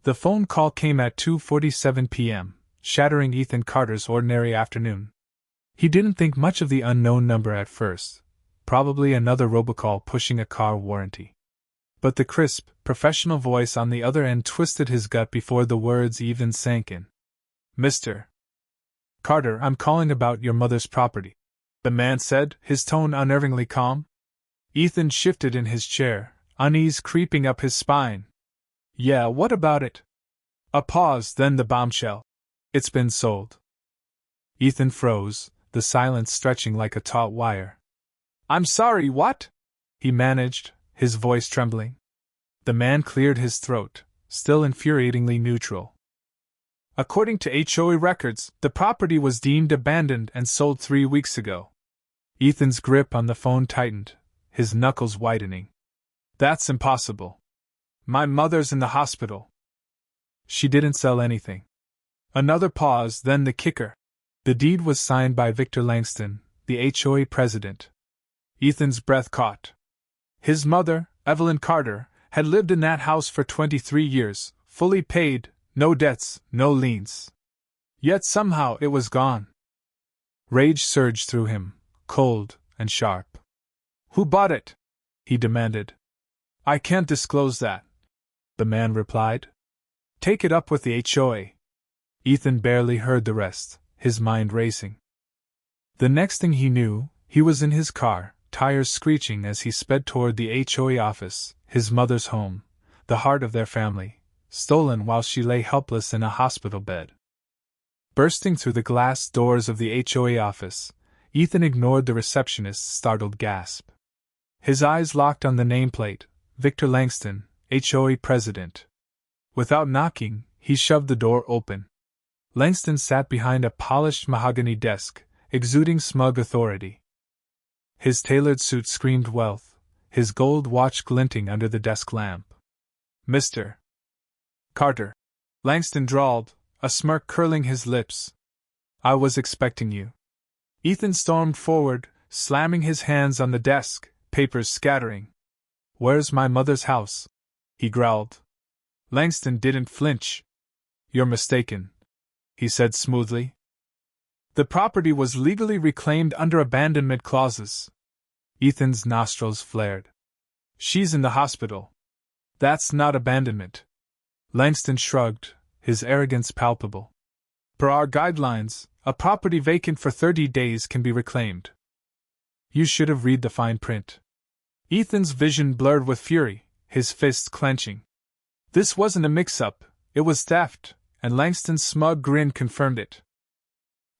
The phone call came at 2:47 p.m., shattering Ethan Carter's ordinary afternoon. He didn't think much of the unknown number at first, probably another robocall pushing a car warranty. But the crisp, professional voice on the other end twisted his gut before the words even sank in. "Mr. Carter, I'm calling about your mother's property," the man said, his tone unnervingly calm. Ethan shifted in his chair, unease creeping up his spine. "Yeah, what about it?" A pause, then the bombshell. "It's been sold." Ethan froze, the silence stretching like a taut wire. "I'm sorry, what?" he managed, his voice trembling. The man cleared his throat, still infuriatingly neutral. "According to HOA records, the property was deemed abandoned and sold 3 weeks ago." Ethan's grip on the phone tightened, his knuckles whitening. "That's impossible. My mother's in the hospital." "She didn't sell anything." Another pause, then the kicker. The deed was signed by Victor Langston, the HOA president. Ethan's breath caught. His mother, Evelyn Carter, had lived in that house for 23 years, fully paid, no debts, no liens. Yet somehow it was gone. Rage surged through him, cold and sharp. "Who bought it?" he demanded. "I can't disclose that," the man replied. "Take it up with the HOA." Ethan barely heard the rest, his mind racing. The next thing he knew, he was in his car, tires screeching as he sped toward the HOA office, his mother's home, the heart of their family, stolen while she lay helpless in a hospital bed. Bursting through the glass doors of the HOA office, Ethan ignored the receptionist's startled gasp. His eyes locked on the nameplate, Victor Langston, HOA president. Without knocking, he shoved the door open. Langston sat behind a polished mahogany desk, exuding smug authority. His tailored suit screamed wealth, his gold watch glinting under the desk lamp. "Mr. Carter," Langston drawled, a smirk curling his lips. "I was expecting you." Ethan stormed forward, slamming his hands on the desk, papers scattering. "Where's my mother's house?" he growled. Langston didn't flinch. "You're mistaken," he said smoothly. "The property was legally reclaimed under abandonment clauses." Ethan's nostrils flared. "She's in the hospital. That's not abandonment." Langston shrugged, his arrogance palpable. "Per our guidelines, a property vacant for 30 days can be reclaimed." "You should have read the fine print." Ethan's vision blurred with fury, his fists clenching. This wasn't a mix-up, it was theft, and Langston's smug grin confirmed it.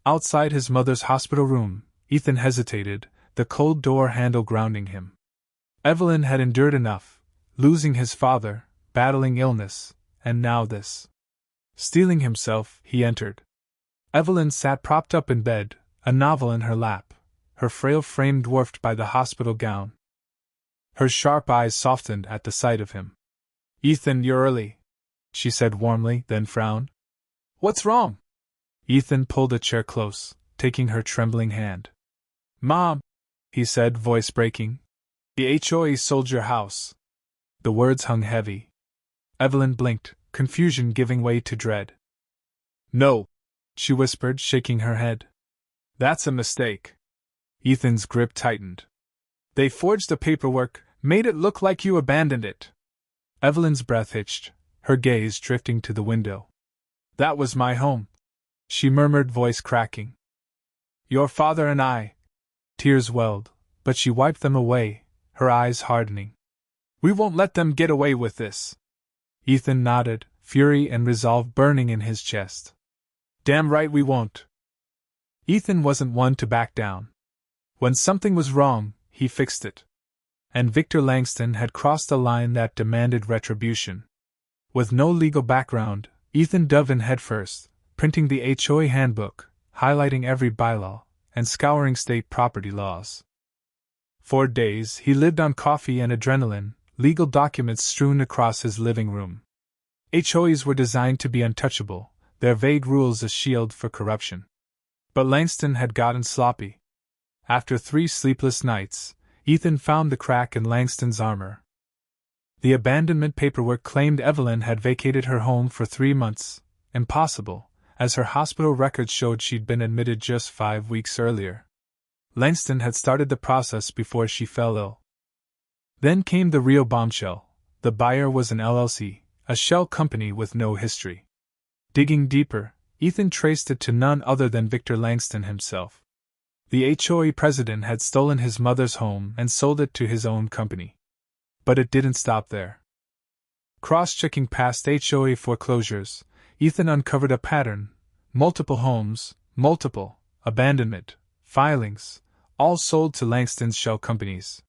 Outside his mother's hospital room, Ethan hesitated, the cold door handle grounding him. Evelyn had endured enough, losing his father, battling illness, and now this. Steeling himself, he entered. Evelyn sat propped up in bed, a novel in her lap, her frail frame dwarfed by the hospital gown. Her sharp eyes softened at the sight of him. "Ethan, you're early," she said warmly, then frowned. "What's wrong?" Ethan pulled a chair close, taking her trembling hand. "Mom," he said, voice breaking. "The HOA sold your house." The words hung heavy. Evelyn blinked, confusion giving way to dread. "No," she whispered, shaking her head. "That's a mistake." Ethan's grip tightened. "They forged the paperwork, made it look like you abandoned it." Evelyn's breath hitched, her gaze drifting to the window. "That was my home," she murmured, voice cracking. "Your father and I." Tears welled, but she wiped them away, her eyes hardening. "We won't let them get away with this." Ethan nodded, fury and resolve burning in his chest. "Damn right we won't." Ethan wasn't one to back down. When something was wrong, he fixed it. And Victor Langston had crossed a line that demanded retribution. With no legal background, Ethan dove in headfirst, printing the HOA handbook, highlighting every bylaw, and scouring state property laws. For days he lived on coffee and adrenaline, legal documents strewn across his living room. HOAs were designed to be untouchable, their vague rules a shield for corruption. But Langston had gotten sloppy. After 3 sleepless nights, Ethan found the crack in Langston's armor. The abandonment paperwork claimed Evelyn had vacated her home for 3 months. Impossible, as her hospital records showed she'd been admitted just 5 weeks earlier. Langston had started the process before she fell ill. Then came the real bombshell. The buyer was an LLC, a shell company with no history. Digging deeper, Ethan traced it to none other than Victor Langston himself. The HOA president had stolen his mother's home and sold it to his own company. But it didn't stop there. Cross-checking past HOA foreclosures, Ethan uncovered a pattern: multiple homes, multiple abandonment filings, all sold to Langston's shell companies.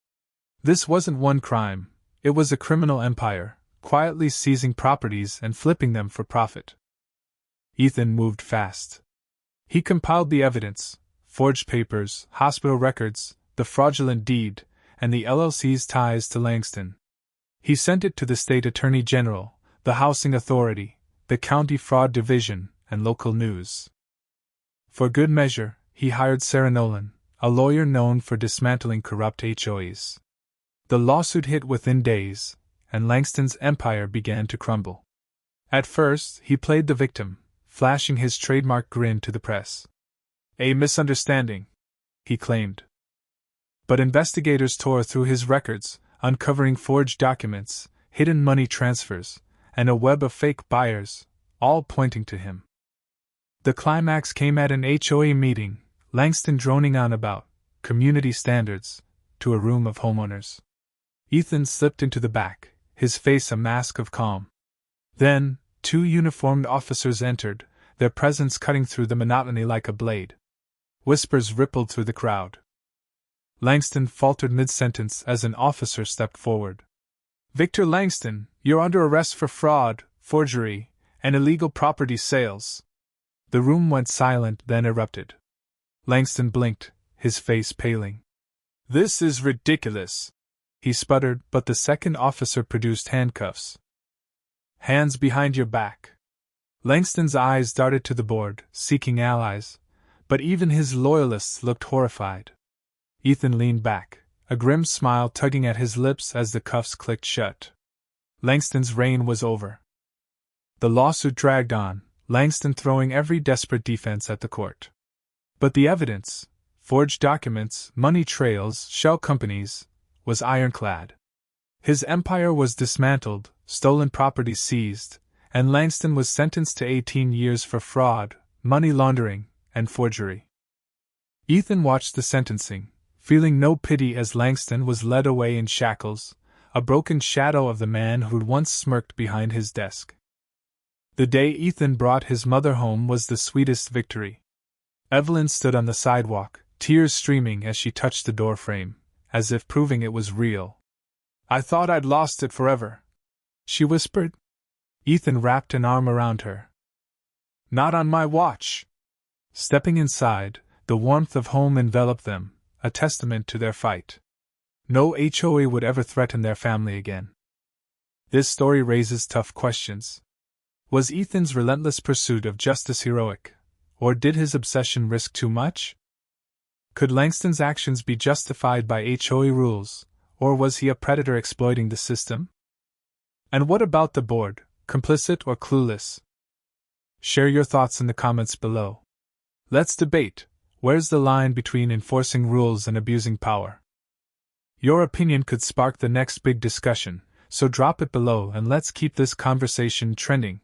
This wasn't one crime, it was a criminal empire, quietly seizing properties and flipping them for profit. Ethan moved fast. He compiled the evidence: forged papers, hospital records, the fraudulent deed, and the LLC's ties to Langston. He sent it to the state attorney general, the housing authority, the county fraud division, and local news. For good measure, he hired Sarah Nolan, a lawyer known for dismantling corrupt HOAs. The lawsuit hit within days, and Langston's empire began to crumble. At first, he played the victim, flashing his trademark grin to the press. "A misunderstanding," he claimed. But investigators tore through his records, uncovering forged documents, hidden money transfers, and a web of fake buyers, all pointing to him. The climax came at an HOA meeting, Langston droning on about community standards to a room of homeowners. Ethan slipped into the back, his face a mask of calm. Then, 2 uniformed officers entered, their presence cutting through the monotony like a blade. Whispers rippled through the crowd. Langston faltered mid-sentence as an officer stepped forward. "Victor Langston, you're under arrest for fraud, forgery, and illegal property sales." The room went silent, then erupted. Langston blinked, his face paling. "This is ridiculous," he sputtered, but the second officer produced handcuffs. "Hands behind your back." Langston's eyes darted to the board, seeking allies, but even his loyalists looked horrified. Ethan leaned back, a grim smile tugging at his lips as the cuffs clicked shut. Langston's reign was over. The lawsuit dragged on, Langston throwing every desperate defense at the court. But the evidence, forged documents, money trails, shell companies, was ironclad. His empire was dismantled, stolen property seized, and Langston was sentenced to 18 years for fraud, money laundering, and forgery. Ethan watched the sentencing, feeling no pity as Langston was led away in shackles, a broken shadow of the man who'd once smirked behind his desk. The day Ethan brought his mother home was the sweetest victory. Evelyn stood on the sidewalk, tears streaming as she touched the doorframe, as if proving it was real. "I thought I'd lost it forever," she whispered. Ethan wrapped an arm around her. "Not on my watch." Stepping inside, the warmth of home enveloped them, a testament to their fight. No HOA would ever threaten their family again. This story raises tough questions. Was Ethan's relentless pursuit of justice heroic, or did his obsession risk too much? Could Langston's actions be justified by HOA rules, or was he a predator exploiting the system? And what about the board, complicit or clueless? Share your thoughts in the comments below. Let's debate. Where's the line between enforcing rules and abusing power? Your opinion could spark the next big discussion, so drop it below and let's keep this conversation trending.